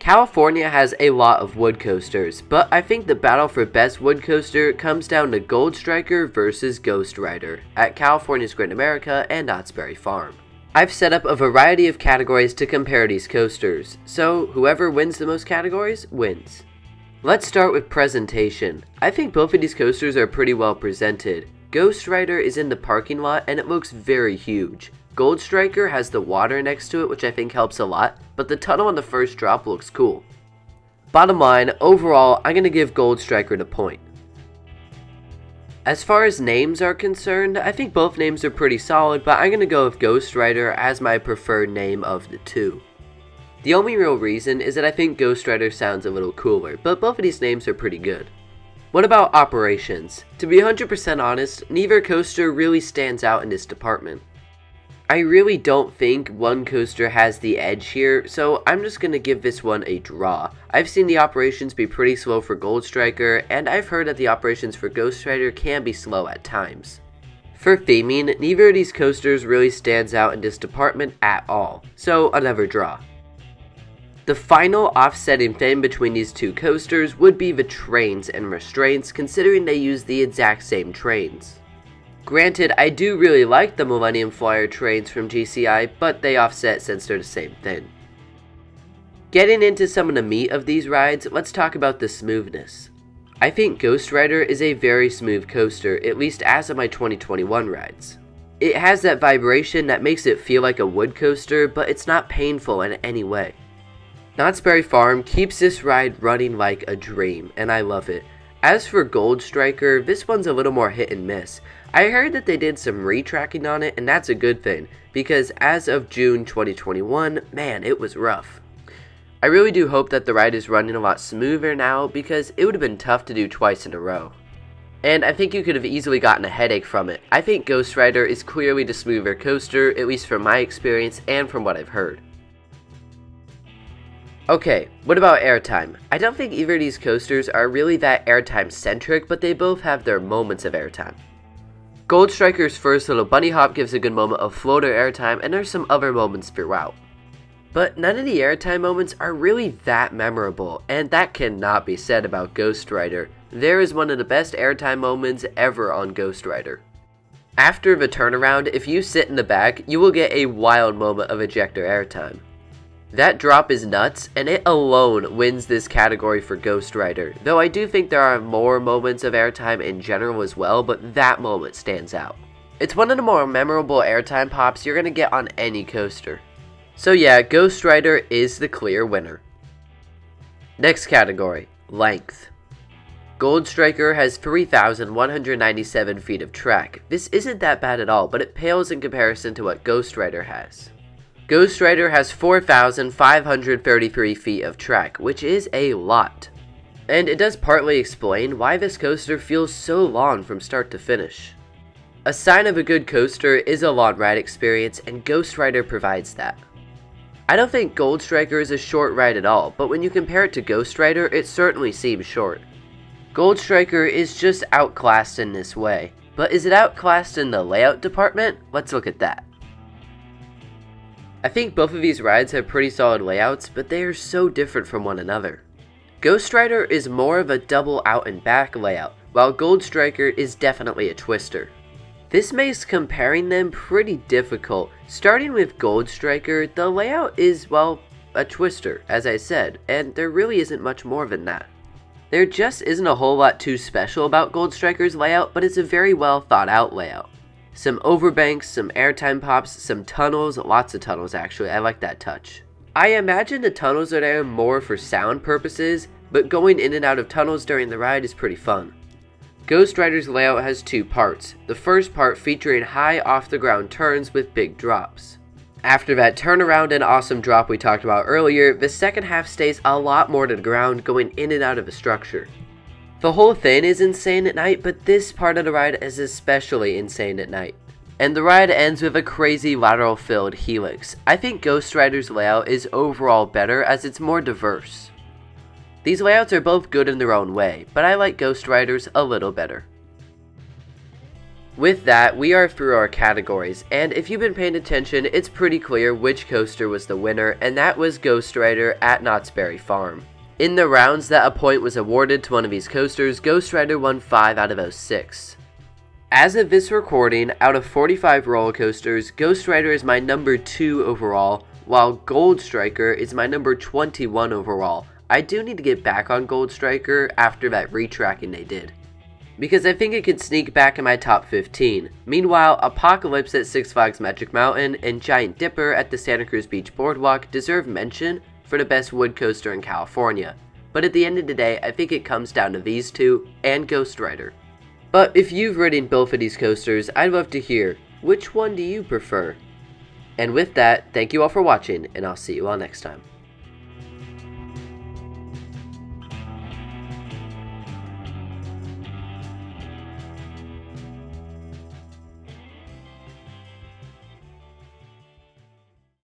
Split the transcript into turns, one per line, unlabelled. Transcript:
California has a lot of wood coasters, but I think the battle for best wood coaster comes down to Goldstriker versus Ghostrider at California's Great America and Knott's Berry Farm. I've set up a variety of categories to compare these coasters, so whoever wins the most categories wins. Let's start with presentation. I think both of these coasters are pretty well presented. Ghostrider is in the parking lot and it looks very huge. Goldstriker has the water next to it, which I think helps a lot, but the tunnel on the first drop looks cool. Bottom line, overall, I'm going to give Goldstriker the point. As far as names are concerned, I think both names are pretty solid, but I'm going to go with Ghostrider as my preferred name of the two. The only real reason is that I think Ghostrider sounds a little cooler, but both of these names are pretty good. What about operations? To be 100% honest, neither coaster really stands out in this department. I really don't think one coaster has the edge here, so I'm just going to give this one a draw. I've seen the operations be pretty slow for Goldstriker, and I've heard that the operations for Ghostrider can be slow at times. For theming, neither of these coasters really stands out in this department at all, so another draw. The final offsetting thing between these two coasters would be the trains and restraints, considering they use the exact same trains. Granted, I do really like the Millennium Flyer trains from GCI, but they offset since they're the same thing. Getting into some of the meat of these rides, let's talk about the smoothness. I think Ghostrider is a very smooth coaster, at least as of my 2021 rides. It has that vibration that makes it feel like a wood coaster, but it's not painful in any way. Knott's Berry Farm keeps this ride running like a dream, and I love it. As for Goldstriker, this one's a little more hit and miss. I heard that they did some retracking on it, and that's a good thing, because as of June 2021, man, it was rough. I really do hope that the ride is running a lot smoother now, because it would have been tough to do twice in a row. And I think you could have easily gotten a headache from it. I think Ghostrider is clearly the smoother coaster, at least from my experience and from what I've heard. Okay, what about airtime? I don't think either of these coasters are really that airtime centric, but they both have their moments of airtime. Goldstriker's first little bunny hop gives a good moment of floater airtime, and there's some other moments throughout. But none of the airtime moments are really that memorable, and that cannot be said about Ghostrider. There is one of the best airtime moments ever on Ghostrider. After the turnaround, if you sit in the back, you will get a wild moment of ejector airtime. That drop is nuts, and it alone wins this category for Ghostrider, though I do think there are more moments of airtime in general as well, but that moment stands out. It's one of the more memorable airtime pops you're going to get on any coaster. So yeah, Ghostrider is the clear winner. Next category, length. Goldstriker has 3,197 feet of track. This isn't that bad at all, but it pales in comparison to what Ghostrider has. Ghostrider has 4,533 feet of track, which is a lot. And it does partly explain why this coaster feels so long from start to finish. A sign of a good coaster is a long ride experience, and Ghostrider provides that. I don't think Goldstriker is a short ride at all, but when you compare it to Ghostrider, it certainly seems short. Goldstriker is just outclassed in this way, but is it outclassed in the layout department? Let's look at that. I think both of these rides have pretty solid layouts, but they are so different from one another. Ghostrider is more of a double out and back layout, while Goldstriker is definitely a twister. This makes comparing them pretty difficult. Starting with Goldstriker, the layout is, well, a twister, as I said, and there really isn't much more than that. There just isn't a whole lot too special about Goldstriker's layout, but it's a very well thought out layout. Some overbanks, some airtime pops, some tunnels, lots of tunnels actually, I like that touch. I imagine the tunnels are there more for sound purposes, but going in and out of tunnels during the ride is pretty fun. Ghostrider's layout has two parts, the first part featuring high off the ground turns with big drops. After that turnaround and awesome drop we talked about earlier, the second half stays a lot more to the ground, going in and out of the structure. The whole thing is insane at night, but this part of the ride is especially insane at night. And the ride ends with a crazy lateral filled helix. I think Ghostrider's layout is overall better as it's more diverse. These layouts are both good in their own way, but I like Ghostrider's a little better. With that, we are through our categories, and if you've been paying attention, it's pretty clear which coaster was the winner, and that was Ghostrider at Knott's Berry Farm. In the rounds that a point was awarded to one of these coasters, Ghostrider won 5 out of those 6. As of this recording, out of 45 roller coasters, Ghostrider is my number 2 overall, while Goldstriker is my number 21 overall. I do need to get back on Goldstriker after that retracking they did, because I think it could sneak back in my top 15. Meanwhile, Apocalypse at Six Flags Magic Mountain and Giant Dipper at the Santa Cruz Beach Boardwalk deserve mention for the best wood coaster in California. But at the end of the day, I think it comes down to these two and Ghostrider. But if you've ridden both of these coasters, I'd love to hear, which one do you prefer? And with that, thank you all for watching, and I'll see you all next time.